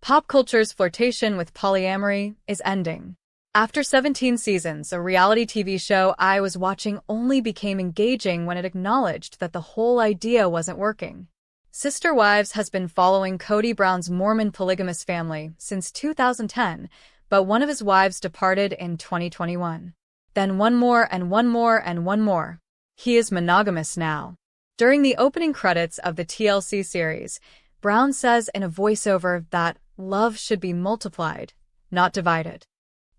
Pop culture's flirtation with polyamory is ending. After 17 seasons, a reality TV show I was watching only became engaging when it acknowledged that the whole idea wasn't working. Sister Wives has been following Kody Brown's Mormon polygamous family since 2010, but one of his wives departed in 2021. Then one more and one more and one more. He is monogamous now. During the opening credits of the TLC series, Brown says in a voiceover that love should be multiplied, not divided.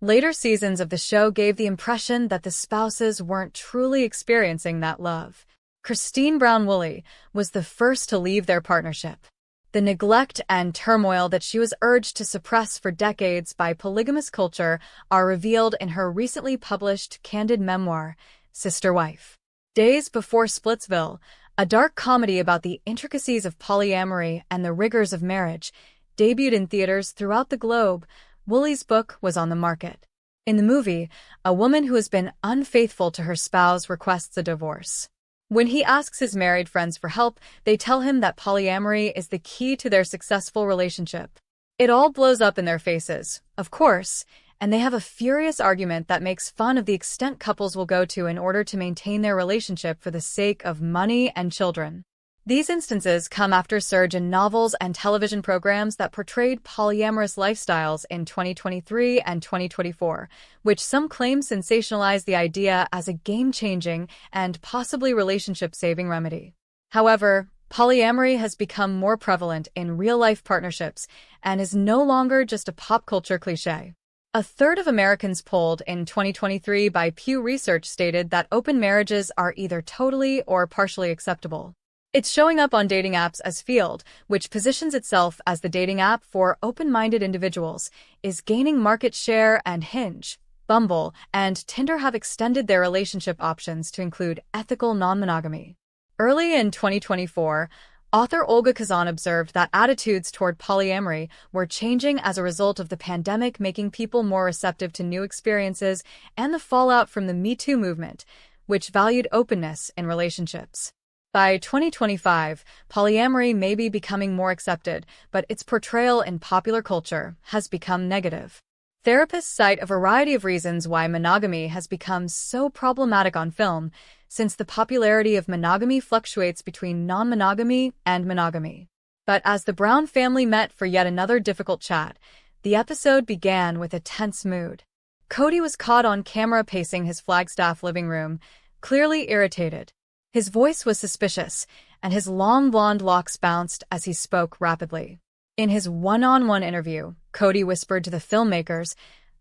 Later seasons of the show gave the impression that the spouses weren't truly experiencing that love. Christine Brown Woolley was the first to leave their partnership. The neglect and turmoil that she was urged to suppress for decades by polygamous culture are revealed in her recently published candid memoir, Sister Wife. Days Before Splitsville, a dark comedy about the intricacies of polyamory and the rigors of marriage, debuted in theaters throughout the globe. Woolley's book was on the market. In the movie, a woman who has been unfaithful to her spouse requests a divorce. When he asks his married friends for help, they tell him that polyamory is the key to their successful relationship. It all blows up in their faces, of course, and they have a furious argument that makes fun of the extent couples will go to in order to maintain their relationship for the sake of money and children. These instances come after a surge in novels and television programs that portrayed polyamorous lifestyles in 2023 and 2024, which some claim sensationalize the idea as a game-changing and possibly relationship-saving remedy. However, polyamory has become more prevalent in real-life partnerships and is no longer just a pop culture cliché. A third of Americans polled in 2023 by Pew Research stated that open marriages are either totally or partially acceptable. It's showing up on dating apps as Field, which positions itself as the dating app for open-minded individuals, is gaining market share, and Hinge, Bumble, and Tinder have extended their relationship options to include ethical non-monogamy. Early in 2024, author Olga Kazan observed that attitudes toward polyamory were changing as a result of the pandemic, making people more receptive to new experiences and the fallout from the Me Too movement, which valued openness in relationships. By 2025, polyamory may be becoming more accepted, but its portrayal in popular culture has become negative. Therapists cite a variety of reasons why monogamy has become so problematic on film, since the popularity of monogamy fluctuates between non-monogamy and monogamy. But as the Brown family met for yet another difficult chat, the episode began with a tense mood. Kody was caught on camera pacing his Flagstaff living room, clearly irritated. His voice was suspicious, and his long blonde locks bounced as he spoke rapidly. In his one-on-one interview, Kody whispered to the filmmakers,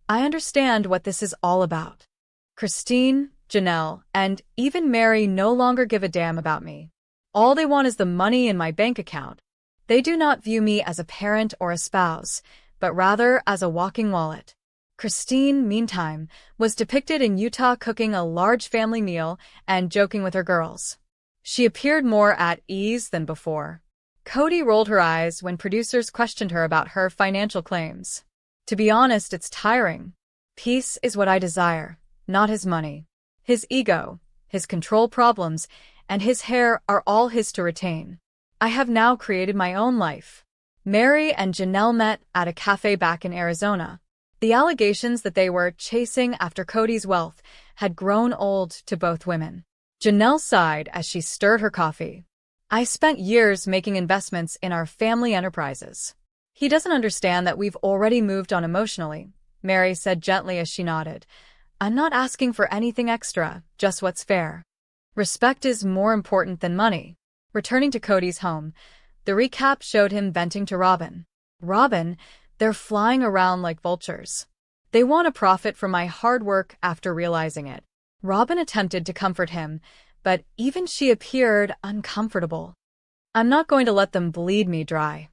"I understand what this is all about. Christine, Janelle, and even Mary no longer give a damn about me. All they want is the money in my bank account. They do not view me as a parent or a spouse, but rather as a walking wallet." Christine, meantime, was depicted in Utah cooking a large family meal and joking with her girls. She appeared more at ease than before. Kody rolled her eyes when producers questioned her about her financial claims. "To be honest, it's tiring. Peace is what I desire, not his money. His ego, his control problems, and his hair are all his to retain. I have now created my own life." Mary and Janelle met at a cafe back in Arizona. The allegations that they were chasing after Kody's wealth had grown old to both women. Janelle sighed as she stirred her coffee. "I spent years making investments in our family enterprises. He doesn't understand that we've already moved on emotionally," Mary said gently as she nodded. "I'm not asking for anything extra, just what's fair. Respect is more important than money." Returning to Kody's home, the recap showed him venting to Robin. "Robin, they're flying around like vultures. They want to profit from my hard work after realizing it." Robin attempted to comfort him, but even she appeared uncomfortable. "I'm not going to let them bleed me dry.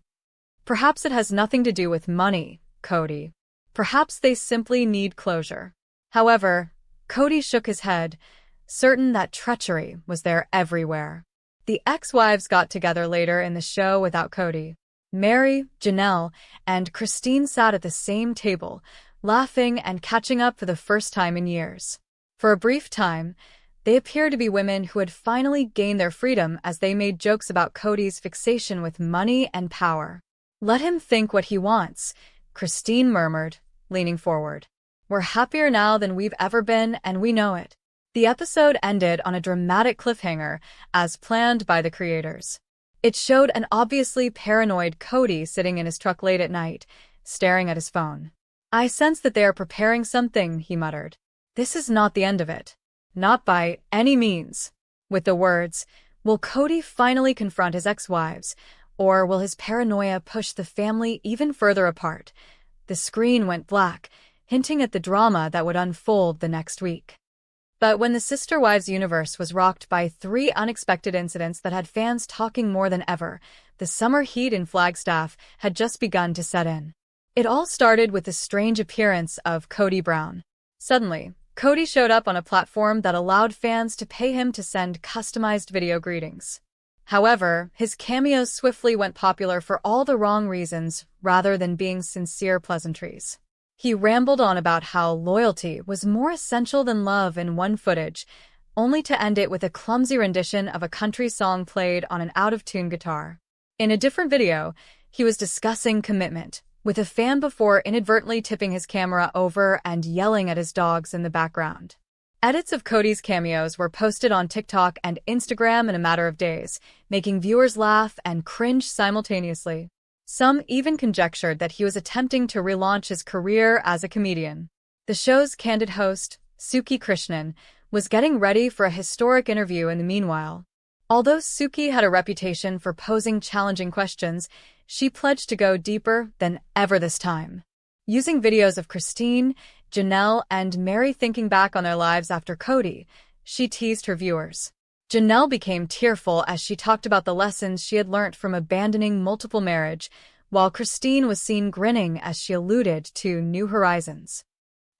Perhaps it has nothing to do with money, Kody. Perhaps they simply need closure." However, Kody shook his head, certain that treachery was there everywhere. The ex-wives got together later in the show without Kody. Mary, Janelle, and Christine sat at the same table, laughing and catching up for the first time in years. For a brief time, they appeared to be women who had finally gained their freedom as they made jokes about Kody's fixation with money and power. Let him think what he wants, Christine murmured, leaning forward. We're happier now than we've ever been, and we know it. The episode ended on a dramatic cliffhanger, as planned by the creators. It showed an obviously paranoid Cody sitting in his truck late at night, staring at his phone. I sense that they are preparing something, he muttered. This is not the end of it. Not by any means. With the words, will Cody finally confront his ex-wives, or will his paranoia push the family even further apart? The screen went black, hinting at the drama that would unfold the next week. But when the Sister Wives universe was rocked by 3 unexpected incidents that had fans talking more than ever, the summer heat in Flagstaff had just begun to set in. It all started with the strange appearance of Cody Brown. Suddenly, Cody showed up on a platform that allowed fans to pay him to send customized video greetings. However, his cameos swiftly went popular for all the wrong reasons rather than being sincere pleasantries. He rambled on about how loyalty was more essential than love in one footage, only to end it with a clumsy rendition of a country song played on an out-of-tune guitar. In a different video, he was discussing commitment, with a fan before inadvertently tipping his camera over and yelling at his dogs in the background. Edits of Cody's cameos were posted on TikTok and Instagram in a matter of days, making viewers laugh and cringe simultaneously. Some even conjectured that he was attempting to relaunch his career as a comedian. The show's candid host, Suki Krishnan, was getting ready for a historic interview in the meanwhile. Although Suki had a reputation for posing challenging questions, she pledged to go deeper than ever this time. Using videos of Christine, Janelle, and Mary thinking back on their lives after Cody, she teased her viewers. Janelle became tearful as she talked about the lessons she had learned from abandoning multiple marriage, while Christine was seen grinning as she alluded to new horizons.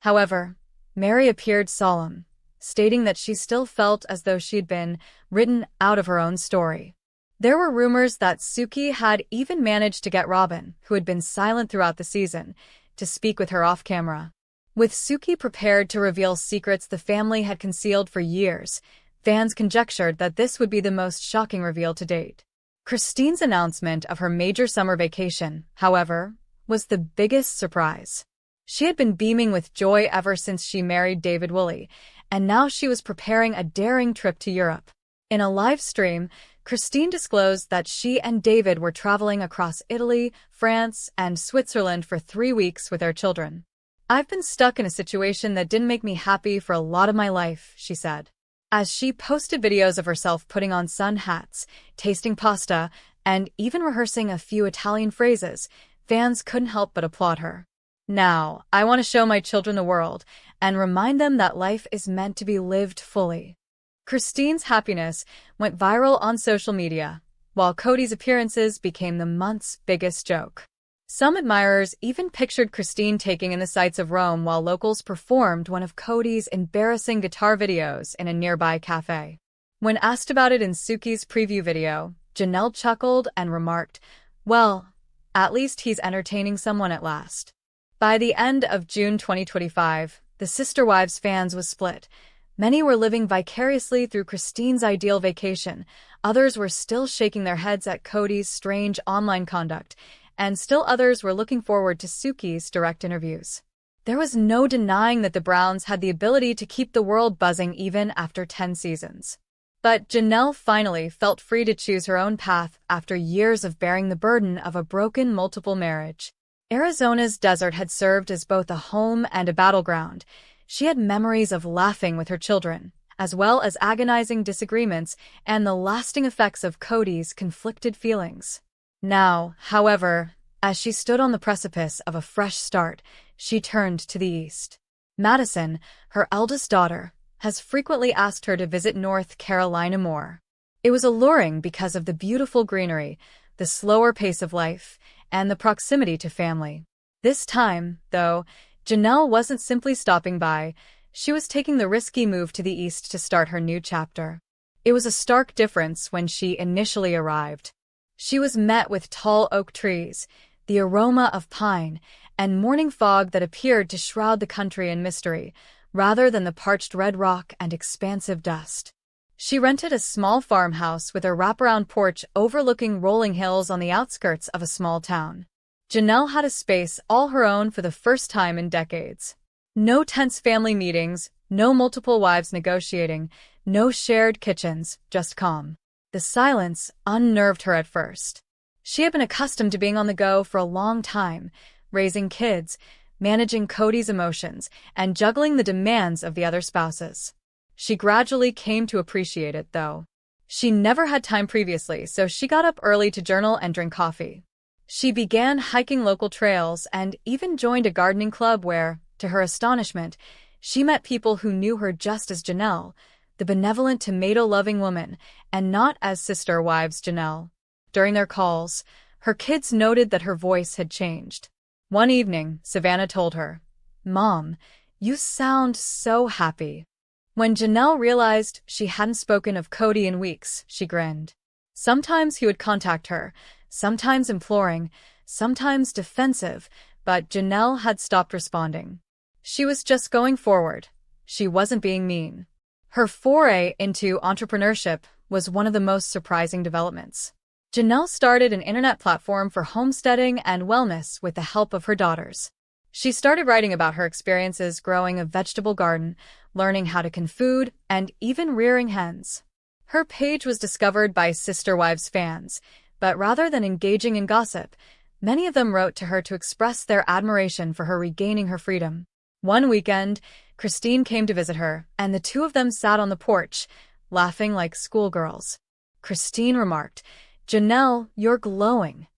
However, Mary appeared solemn, stating that she still felt as though she'd been written out of her own story. There were rumors that Suki had even managed to get Robin, who had been silent throughout the season, to speak with her off-camera. With Suki prepared to reveal secrets the family had concealed for years, fans conjectured that this would be the most shocking reveal to date. Christine's announcement of her major summer vacation, however, was the biggest surprise. She had been beaming with joy ever since she married David Woolley, and now she was preparing a daring trip to Europe. In a live stream, Christine disclosed that she and David were traveling across Italy, France, and Switzerland for 3 weeks with their children. I've been stuck in a situation that didn't make me happy for a lot of my life, she said. As she posted videos of herself putting on sun hats, tasting pasta, and even rehearsing a few Italian phrases, fans couldn't help but applaud her. Now, I want to show my children the world and remind them that life is meant to be lived fully. Christine's happiness went viral on social media, while Cody's appearances became the month's biggest joke. Some admirers even pictured Christine taking in the sights of Rome while locals performed one of Cody's embarrassing guitar videos in a nearby cafe. When asked about it in Suki's preview video, Janelle chuckled and remarked, "Well, at least he's entertaining someone at last." By the end of June 2025, the Sister Wives fans was split. Many were living vicariously through Christine's ideal vacation, others were still shaking their heads at Cody's strange online conduct, and still others were looking forward to Suki's direct interviews. There was no denying that the Browns had the ability to keep the world buzzing even after 10 seasons. But Janelle finally felt free to choose her own path after years of bearing the burden of a broken multiple marriage. Arizona's desert had served as both a home and a battleground. She had memories of laughing with her children, as well as agonizing disagreements and the lasting effects of Cody's conflicted feelings. Now, however, as she stood on the precipice of a fresh start, she turned to the east. Madison, her eldest daughter, has frequently asked her to visit North Carolina more. It was alluring because of the beautiful greenery, the slower pace of life, and the proximity to family. This time, though, Janelle wasn't simply stopping by, she was taking the risky move to the east to start her new chapter. It was a stark difference when she initially arrived. She was met with tall oak trees, the aroma of pine, and morning fog that appeared to shroud the country in mystery, rather than the parched red rock and expansive dust. She rented a small farmhouse with a wraparound porch overlooking rolling hills on the outskirts of a small town. Janelle had a space all her own for the first time in decades. No tense family meetings, no multiple wives negotiating, no shared kitchens, just calm. The silence unnerved her at first. She had been accustomed to being on the go for a long time, raising kids, managing Cody's emotions, and juggling the demands of the other spouses. She gradually came to appreciate it, though. She never had time previously, so she got up early to journal and drink coffee. She began hiking local trails and even joined a gardening club where, to her astonishment, she met people who knew her just as Janelle, the benevolent tomato-loving woman, and not as sister wives Janelle. During their calls, her kids noted that her voice had changed. One evening, Savannah told her, "Mom, you sound so happy." When Janelle realized she hadn't spoken of Cody in weeks, she grinned. Sometimes he would contact her, sometimes imploring, sometimes defensive, but Janelle had stopped responding. She was just going forward. She wasn't being mean. Her foray into entrepreneurship was one of the most surprising developments. Janelle started an internet platform for homesteading and wellness with the help of her daughters. She started writing about her experiences growing a vegetable garden, learning how to can food, and even rearing hens. Her page was discovered by Sister Wives fans, but rather than engaging in gossip, many of them wrote to her to express their admiration for her regaining her freedom. One weekend, Christine came to visit her, and the two of them sat on the porch, laughing like schoolgirls. Christine remarked, "Janelle, you're glowing."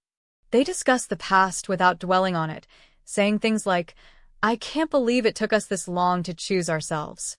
They discussed the past without dwelling on it, saying things like, "I can't believe it took us this long to choose ourselves."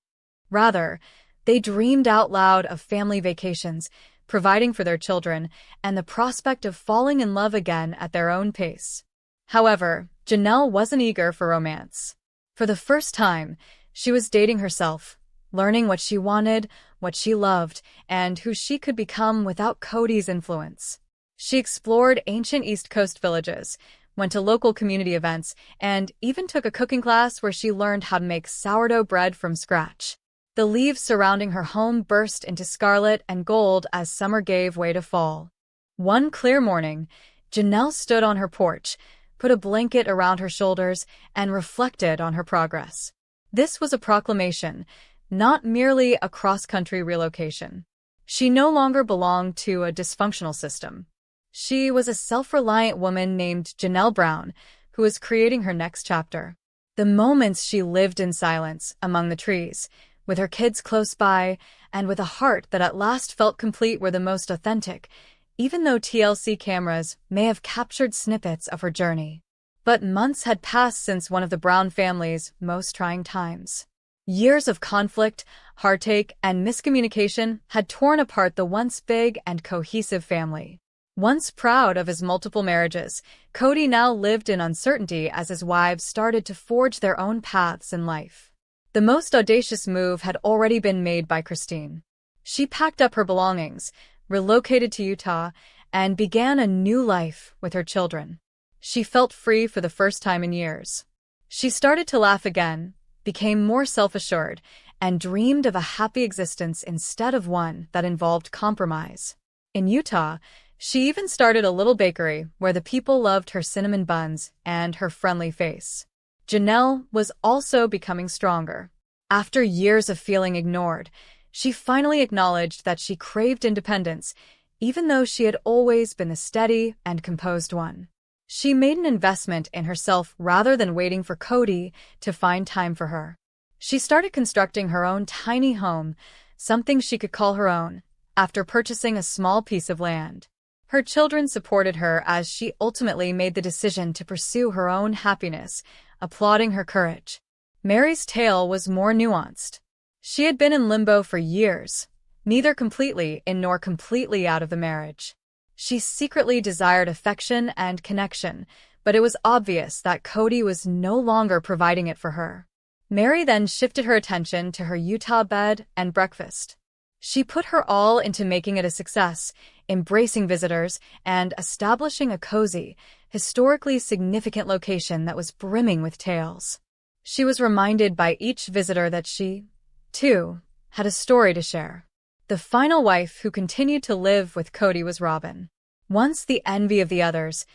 Rather, they dreamed out loud of family vacations, providing for their children, and the prospect of falling in love again at their own pace. However, Janelle wasn't eager for romance. For the first time, she was dating herself, learning what she wanted, what she loved, and who she could become without Cody's influence. She explored ancient East Coast villages, went to local community events, and even took a cooking class where she learned how to make sourdough bread from scratch. The leaves surrounding her home burst into scarlet and gold as summer gave way to fall. One clear morning, Janelle stood on her porch, put a blanket around her shoulders, and reflected on her progress. This was a proclamation, not merely a cross-country relocation. She no longer belonged to a dysfunctional system. She was a self-reliant woman named Janelle Brown, who was creating her next chapter. The moments she lived in silence, among the trees, with her kids close by, and with a heart that at last felt complete were the most authentic, even though TLC cameras may have captured snippets of her journey. But months had passed since one of the Brown family's most trying times. Years of conflict, heartache, and miscommunication had torn apart the once big and cohesive family. Once proud of his multiple marriages, Cody now lived in uncertainty as his wives started to forge their own paths in life. The most audacious move had already been made by Christine. She packed up her belongings, relocated to Utah, and began a new life with her children. She felt free for the first time in years. She started to laugh again, became more self-assured, and dreamed of a happy existence instead of one that involved compromise. In Utah, she even started a little bakery where the people loved her cinnamon buns and her friendly face. Janelle was also becoming stronger. After years of feeling ignored, she finally acknowledged that she craved independence, even though she had always been the steady and composed one. She made an investment in herself rather than waiting for Cody to find time for her. She started constructing her own tiny home, something she could call her own, after purchasing a small piece of land. Her children supported her as she ultimately made the decision to pursue her own happiness, applauding her courage. Mary's tale was more nuanced. She had been in limbo for years, neither completely in nor completely out of the marriage. She secretly desired affection and connection, but it was obvious that Cody was no longer providing it for her. Mary then shifted her attention to her Utah bed and breakfast. She put her all into making it a success, embracing visitors, and establishing a cozy, historically significant location that was brimming with tales. She was reminded by each visitor that she, too, had a story to share. The final wife who continued to live with Cody was Robin. Once the envy of the others,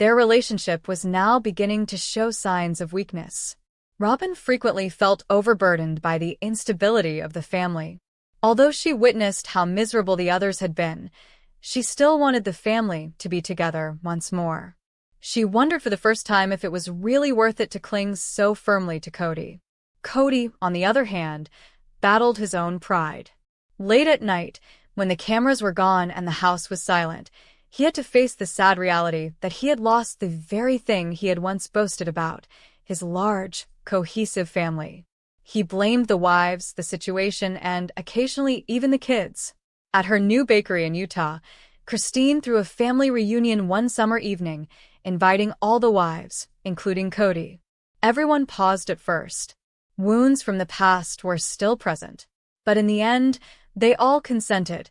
Their relationship was now beginning to show signs of weakness. Robin frequently felt overburdened by the instability of the family. Although she witnessed how miserable the others had been, she still wanted the family to be together once more. She wondered for the first time if it was really worth it to cling so firmly to Cody. Cody, on the other hand, battled his own pride. Late at night, when the cameras were gone and the house was silent, he had to face the sad reality that he had lost the very thing he had once boasted about, his large, cohesive family. He blamed the wives, the situation, and occasionally even the kids. At her new bakery in Utah, Christine threw a family reunion one summer evening, inviting all the wives, including Cody. Everyone paused at first. Wounds from the past were still present. But in the end, they all consented,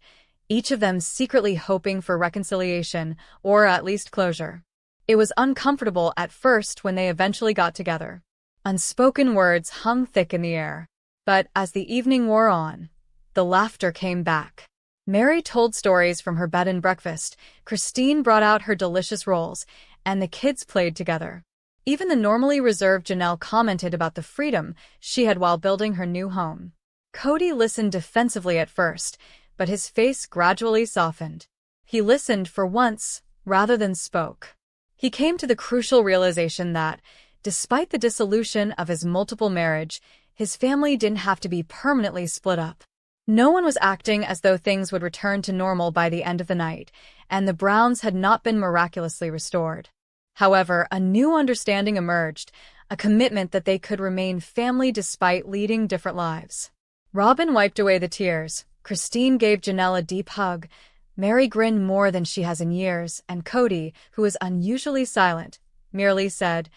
each of them secretly hoping for reconciliation, or at least closure. It was uncomfortable at first when they eventually got together. Unspoken words hung thick in the air. But as the evening wore on, the laughter came back. Mary told stories from her bed and breakfast, Christine brought out her delicious rolls, and the kids played together. Even the normally reserved Janelle commented about the freedom she had while building her new home. Cody listened defensively at first, but his face gradually softened. He listened for once, rather than spoke. He came to the crucial realization that, despite the dissolution of his multiple marriage, his family didn't have to be permanently split up. No one was acting as though things would return to normal by the end of the night, and the Browns had not been miraculously restored. However, a new understanding emerged, a commitment that they could remain family despite leading different lives. Robin wiped away the tears. Christine gave Janelle a deep hug. Mary grinned more than she has in years, and Cody, who was unusually silent, merely said,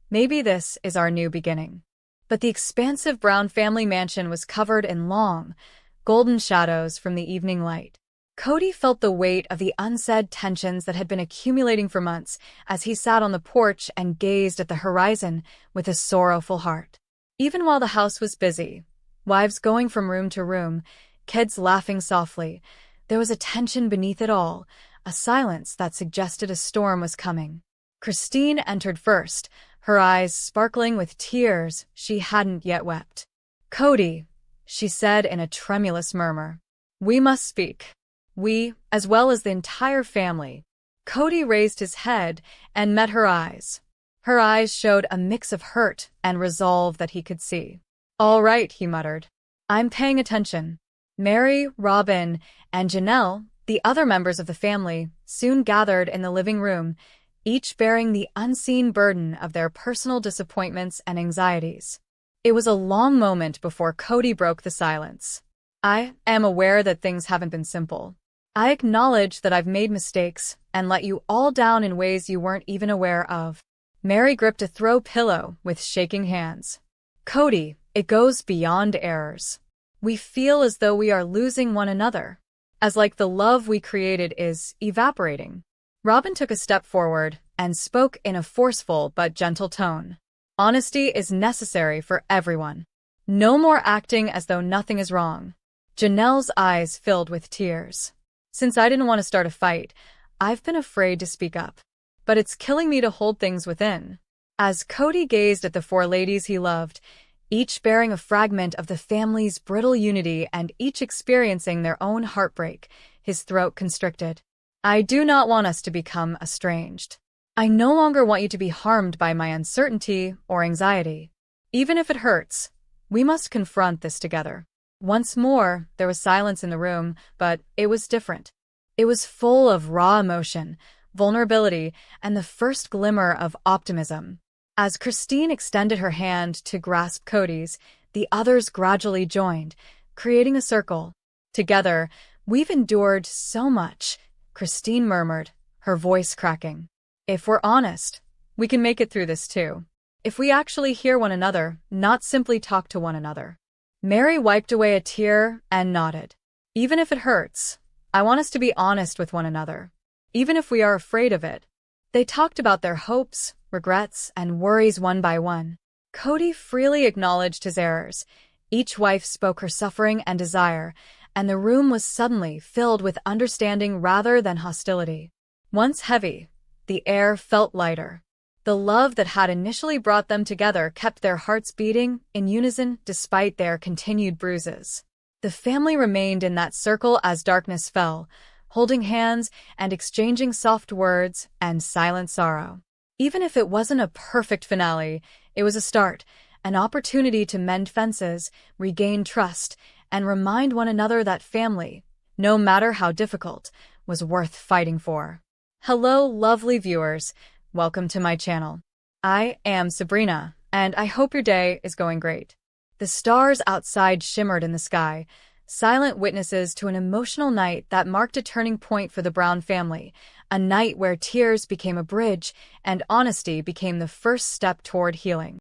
"Maybe this is our new beginning." But the expansive Brown family mansion was covered in long, golden shadows from the evening light. Cody felt the weight of the unsaid tensions that had been accumulating for months as he sat on the porch and gazed at the horizon with a sorrowful heart. Even while the house was busy, wives going from room to room, kids laughing softly, there was a tension beneath it all, a silence that suggested a storm was coming. Christine entered first, her eyes sparkling with tears she hadn't yet wept. "Cody," she said in a tremulous murmur, "we must speak. We, as well as the entire family." Cody raised his head and met her eyes. Her eyes showed a mix of hurt and resolve that he could see. "All right," he muttered. "I'm paying attention." Mary, Robin, and Janelle, the other members of the family, soon gathered in the living room, each bearing the unseen burden of their personal disappointments and anxieties. It was a long moment before Cody broke the silence. "I am aware that things haven't been simple. I acknowledge that I've made mistakes and let you all down in ways you weren't even aware of." Mary gripped a throw pillow with shaking hands. "Cody, it goes beyond errors. We feel as though we are losing one another, as like the love we created is evaporating." Robin took a step forward and spoke in a forceful but gentle tone. "Honesty is necessary for everyone. No more acting as though nothing is wrong." Janelle's eyes filled with tears. "Since I didn't want to start a fight, I've been afraid to speak up. But it's killing me to hold things within." As Cody gazed at the four ladies he loved, each bearing a fragment of the family's brittle unity and each experiencing their own heartbreak, his throat constricted. "I do not want us to become estranged. I no longer want you to be harmed by my uncertainty or anxiety. Even if it hurts, we must confront this together." Once more, there was silence in the room, but it was different. It was full of raw emotion, vulnerability, and the first glimmer of optimism. As Christine extended her hand to grasp Cody's, the others gradually joined, creating a circle. "Together, we've endured so much," Christine murmured, her voice cracking. "If we're honest, we can make it through this too. If we actually hear one another, not simply talk to one another." Mary wiped away a tear and nodded. "Even if it hurts, I want us to be honest with one another, even if we are afraid of it." They talked about their hopes, regrets, and worries one by one. Cody freely acknowledged his errors. Each wife spoke her suffering and desire, and the room was suddenly filled with understanding rather than hostility. Once heavy, The air felt lighter. The love that had initially brought them together kept their hearts beating in unison despite their continued bruises. The family remained in that circle as darkness fell, holding hands and exchanging soft words and silent sorrow. Even if it wasn't a perfect finale, it was a start, an opportunity to mend fences, regain trust, and remind one another that family, no matter how difficult, was worth fighting for. Hello, lovely viewers. Welcome to my channel. I am Sabrina, and I hope your day is going great. The stars outside shimmered in the sky, silent witnesses to an emotional night that marked a turning point for the Brown family, a night where tears became a bridge and honesty became the first step toward healing.